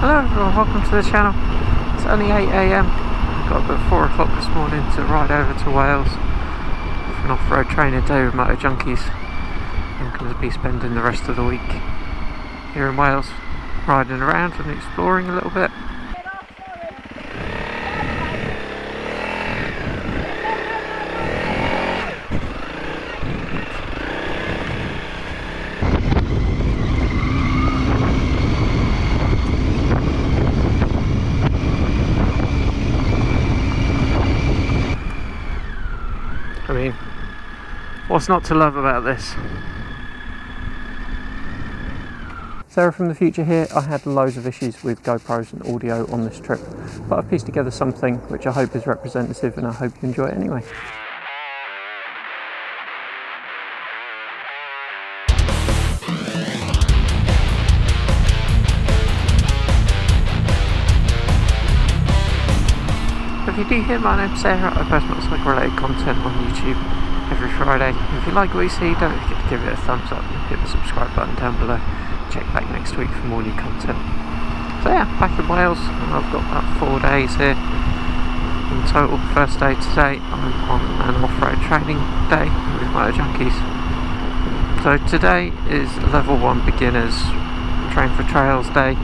Hello everyone, welcome to the channel. It's only 8 AM. Got up at 4 o'clock this morning to ride over to Wales for an off-road training day with Moto Junkies. I'm going to be spending the rest of the week here in Wales, riding around and exploring a little bit. I mean, what's not to love about this? Sarah from the future here. I had loads of issues with GoPros and audio on this trip, but I've pieced together something which I hope is representative, and I hope you enjoy it anyway. If you do hear, my name's Sarah. I post motorcycle related content on YouTube every Friday. If you like what you see, don't forget to give it a thumbs up and hit the subscribe button down below. Check back next week for more new content. So yeah, back in Wales, and I've got about 4 days here in total. First day today, I'm on an off-road training day with Moto Junkies. So today is level 1 beginners train for trails day.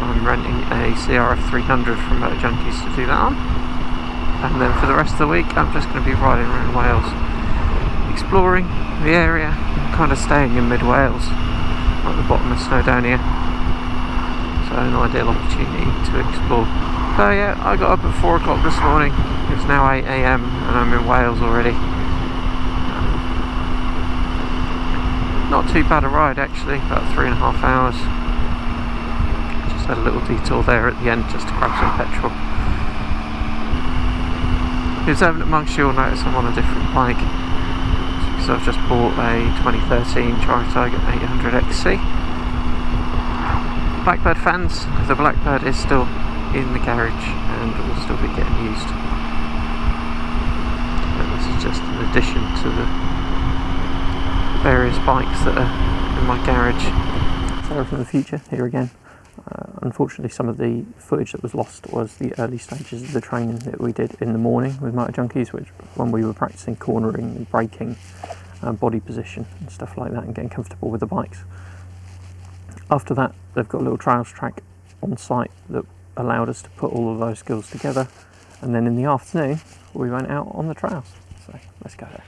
I'm renting a CRF300 from Moto Junkies to do that on, and then for the rest of the week I'm just going to be riding around Wales, exploring the area, and kind of staying in mid-Wales at the bottom of Snowdonia, so an ideal opportunity to explore. So yeah, I got up at 4 o'clock this morning. It's now 8 AM and I'm in Wales already. Not too bad a ride actually, about 3.5 hours. Had a little detour there at the end just to grab some petrol. The observant amongst you will notice I'm on a different bike, because I've just bought a 2013 Tri-Tiger 800XC. Blackbird fans, the Blackbird is still in the garage and will still be getting used. But this is just an addition to the various bikes that are in my garage. Sarah from the future here again. Unfortunately, some of the footage that was lost was the early stages of the training that we did in the morning with Moto Junkies, which when we were practicing cornering and braking, body position and stuff like that, and getting comfortable with the bikes. After that, they've got a little trails track on site that allowed us to put all of those skills together, and then in the afternoon we went out on the trails. So let's go there.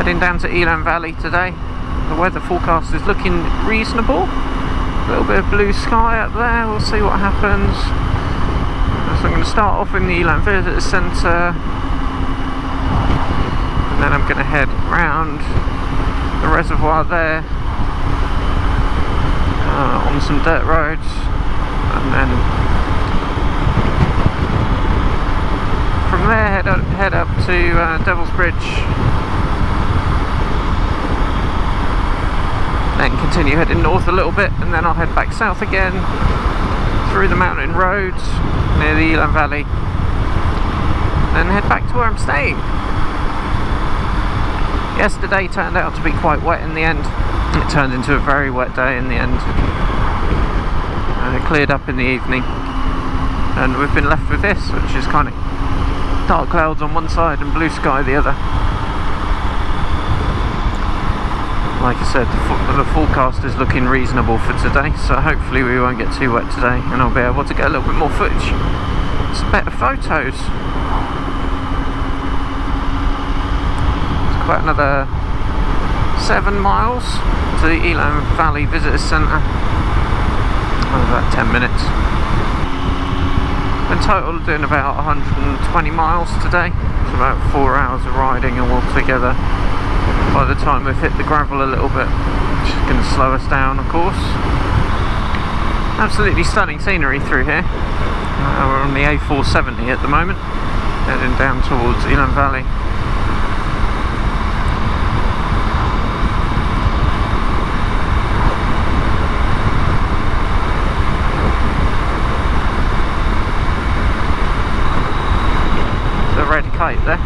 Heading down to Elan Valley today. The weather forecast is looking reasonable. A little bit of blue sky up there, we'll see what happens. So I'm going to start off in the Elan Visitor Centre, and then I'm going to head round the reservoir there, on some dirt roads, and then from there head up to Devil's Bridge, then continue heading north a little bit, and then I'll head back south again through the mountain roads near the Elan Valley, then head back to where I'm staying. Yesterday turned out to be quite wet in the end. It turned into a very wet day in the end. It cleared up in the evening, and we've been left with this, which is kind of dark clouds on one side and blue sky the other. Like I said, the forecast is looking reasonable for today, so hopefully we won't get too wet today and I'll be able to get a little bit more footage, some better photos. It's quite another 7 miles to the Elan Valley Visitor Centre. About 10 minutes. In total doing about 120 miles today. It's about 4 hours of riding all together. By the time we've hit the gravel a little bit, which is going to slow us down, of course. Absolutely stunning scenery through here. We're on the A470 at the moment, heading down towards Elan Valley. There's a red kite there.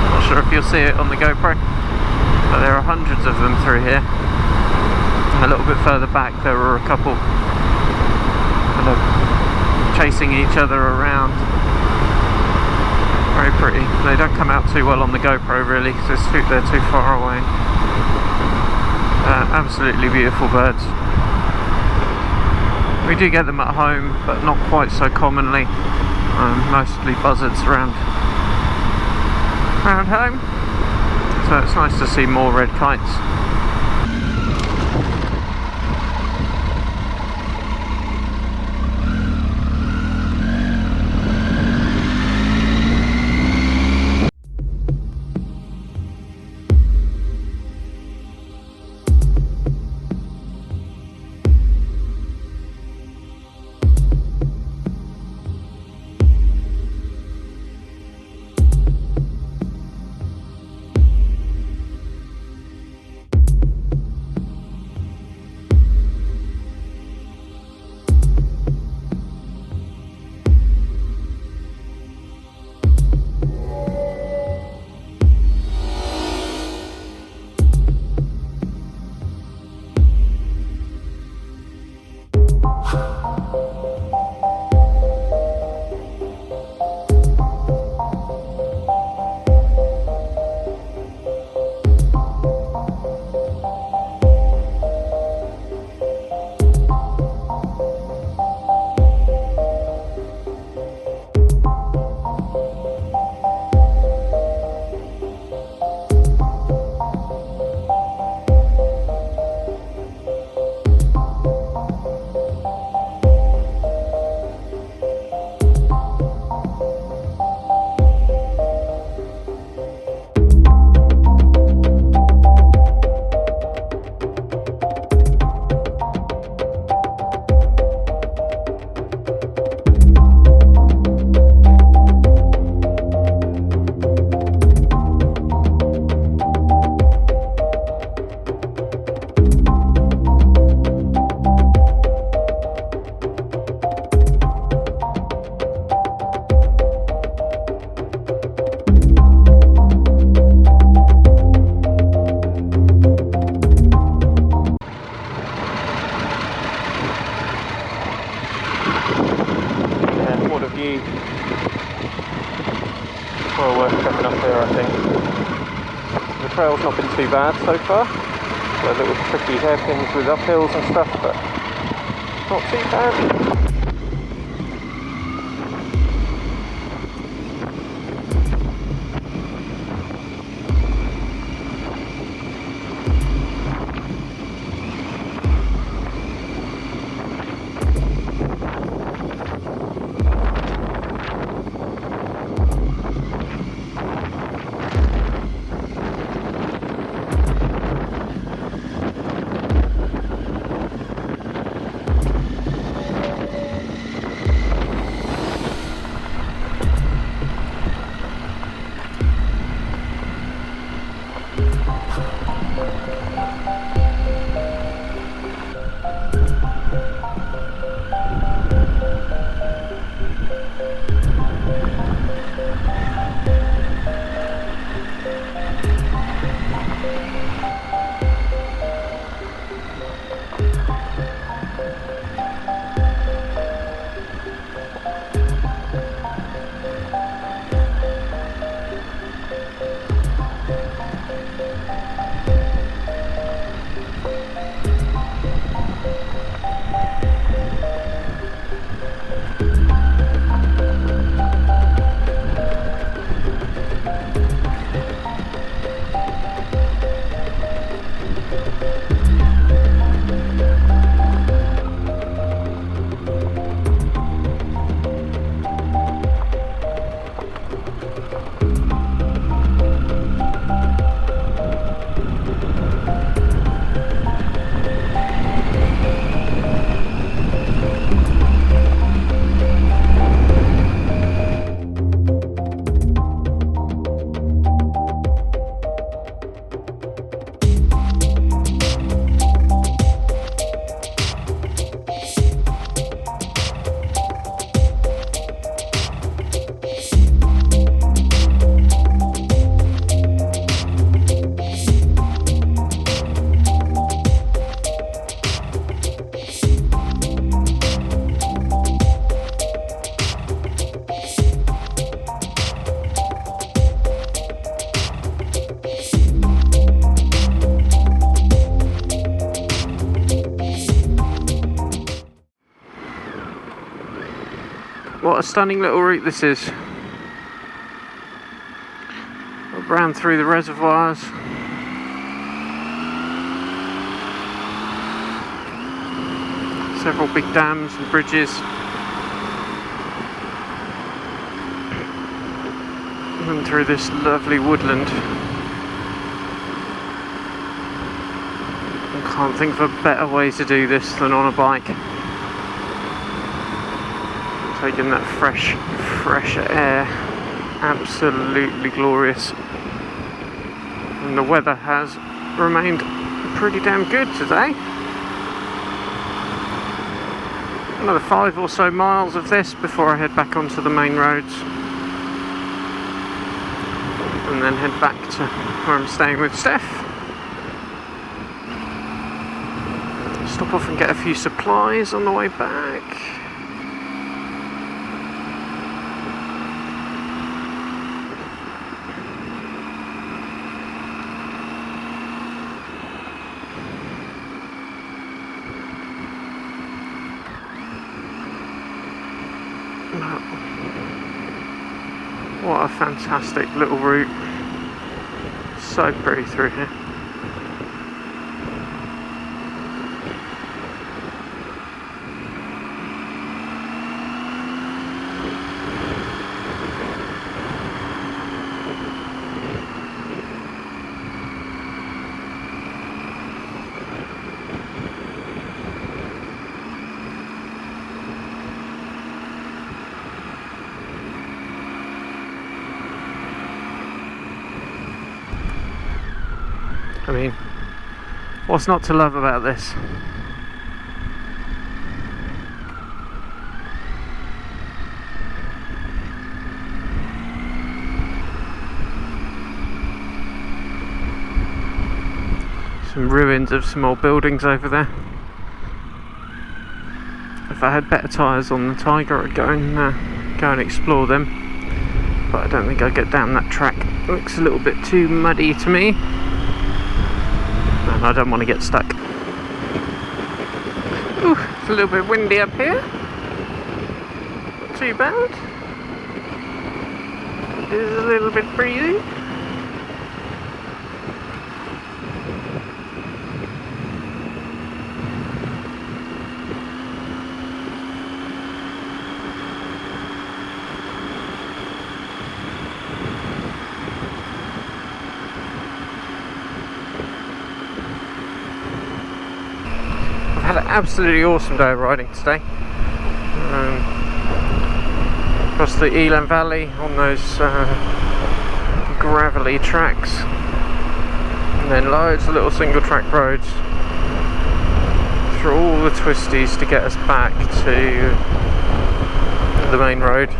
Not sure if you'll see it on the GoPro, but there are hundreds of them through here. And a little bit further back there were a couple kind of chasing each other around. Very pretty. They don't come out too well on the GoPro really, because they're too far away. Absolutely beautiful birds. We do get them at home, but not quite so commonly. Mostly buzzards around home, so it's nice to see more red kites. view. Well worth coming up here, I think. The trail's not been too bad so far. Got little tricky hairpins with uphills and stuff, but not too bad. What a stunning little route this is. Round through the reservoirs. Several big dams and bridges. And through this lovely woodland. I can't think of a better way to do this than on a bike. Taking that fresh air, absolutely glorious. And the weather has remained pretty damn good today. Another 5 or so miles of this before I head back onto the main roads. And then head back to where I'm staying with Steph. Stop off and get a few supplies on the way back. What a fantastic little route. So pretty through here. I mean, what's not to love about this? Some ruins of some old buildings over there. If I had better tyres on the Tiger, I'd go and explore them. But I don't think I'd get down that track. It looks a little bit too muddy to me. And I don't want to get stuck. Ooh, it's a little bit windy up here. Not too bad. It is a little bit breezy. Had an absolutely awesome day of riding today. Across the Elan Valley on those gravelly tracks. and then loads of little single track roads through all the twisties to get us back to the main road.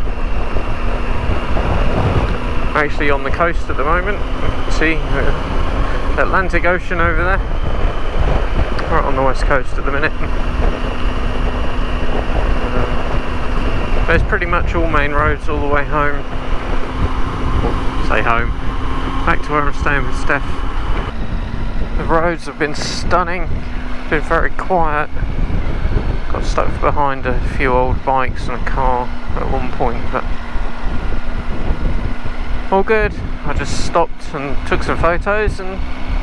Actually on the coast at the moment. You can see the Atlantic Ocean over there, right on the west coast at the minute. There's pretty much all main roads all the way home, or say home, back to where I'm staying with Steph. The roads have been stunning, been very quiet. Got stuck behind a few old bikes and a car at one point, but all good. I just stopped and took some photos and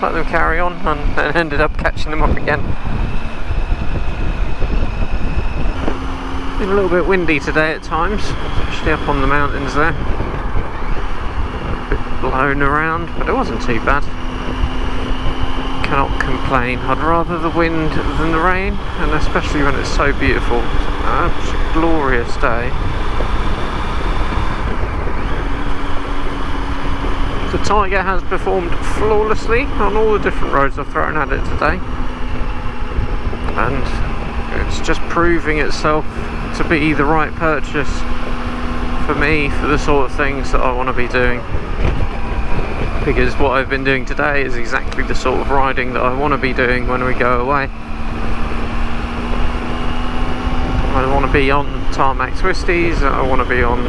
let them carry on, and then ended up catching them up again. Been a little bit windy today at times, especially up on the mountains there. A bit blown around, but it wasn't too bad. Cannot complain. I'd rather the wind than the rain, and especially when it's so beautiful. It's a glorious day. The Tiger has performed flawlessly on all the different roads I've thrown at it today, and it's just proving itself to be the right purchase for me, for the sort of things that I want to be doing, because what I've been doing today is exactly the sort of riding that I want to be doing when we go away. I want to be on tarmac twisties, I want to be on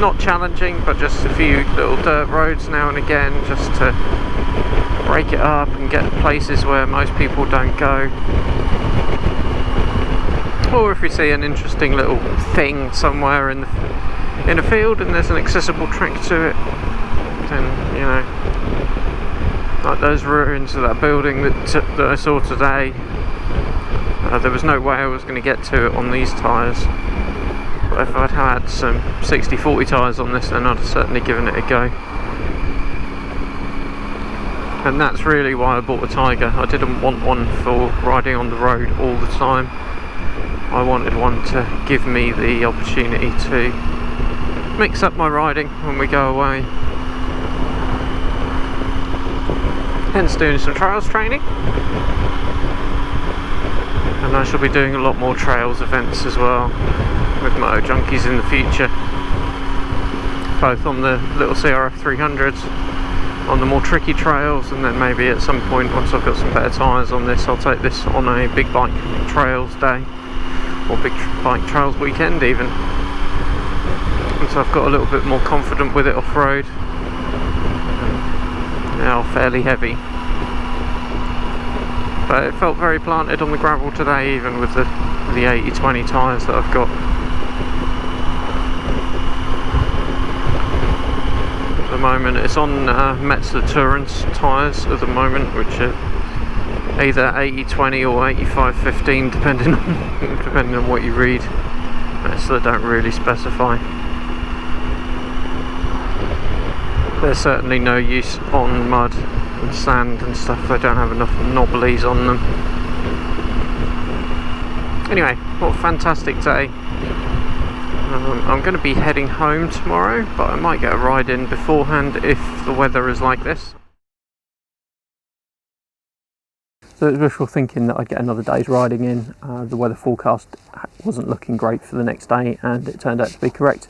not challenging, but just a few little dirt roads now and again, just to break it up and get places where most people don't go. Or if we see an interesting little thing somewhere in a field and there's an accessible track to it, then, you know, like those ruins of that building that I saw today, there was no way I was going to get to it on these tyres. But if I'd had some 60/40 tyres on this, then I'd have certainly given it a go. And that's really why I bought a Tiger. I didn't want one for riding on the road all the time. I wanted one to give me the opportunity to mix up my riding when we go away. Hence doing some trails training. And I shall be doing a lot more trails events as well with Moto Junkies in the future, both on the little CRF300s, on the more tricky trails, and then maybe at some point, once I've got some better tyres on this, I'll take this on a big bike trails day, or big bike trails weekend even. And so I've got a little bit more confident with it off-road. Now fairly heavy, but it felt very planted on the gravel today, even with the 80/20 tyres that I've got. At the moment it's on Metzeler Tourance tyres at the moment, which are either 80/20 or 85/15 depending on what you read. Metzeler don't really specify. There's certainly no use on mud and sand and stuff. They don't have enough knobblies on them. Anyway, what a fantastic day. I'm going to be heading home tomorrow, but I might get a ride in beforehand if the weather is like this. So it was wishful thinking that I'd get another day's riding in. The weather forecast wasn't looking great for the next day, and it turned out to be correct.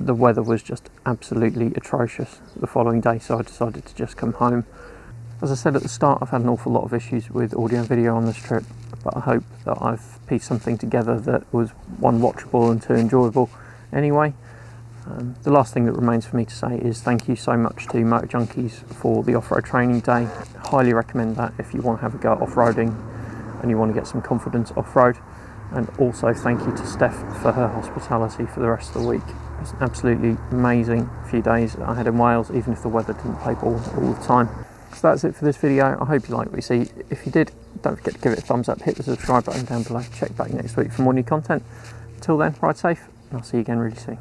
The weather was just absolutely atrocious the following day, so I decided to just come home. As I said at the start, I've had an awful lot of issues with audio and video on this trip, but I hope that I've pieced something together that was, one, watchable and two, enjoyable anyway. The last thing that remains for me to say is thank you so much to Moto Junkies for the off-road training day. Highly recommend that if you want to have a go at off-roading and you want to get some confidence off-road. And also thank you to Steph for her hospitality for the rest of the week. It was an absolutely amazing few days I had in Wales, even if the weather didn't play ball all the time. So that's it for this video. I hope you liked what you see. If you did, don't forget to give it a thumbs up, hit the subscribe button down below. Check back next week for more new content. Until then, ride safe, and I'll see you again really soon.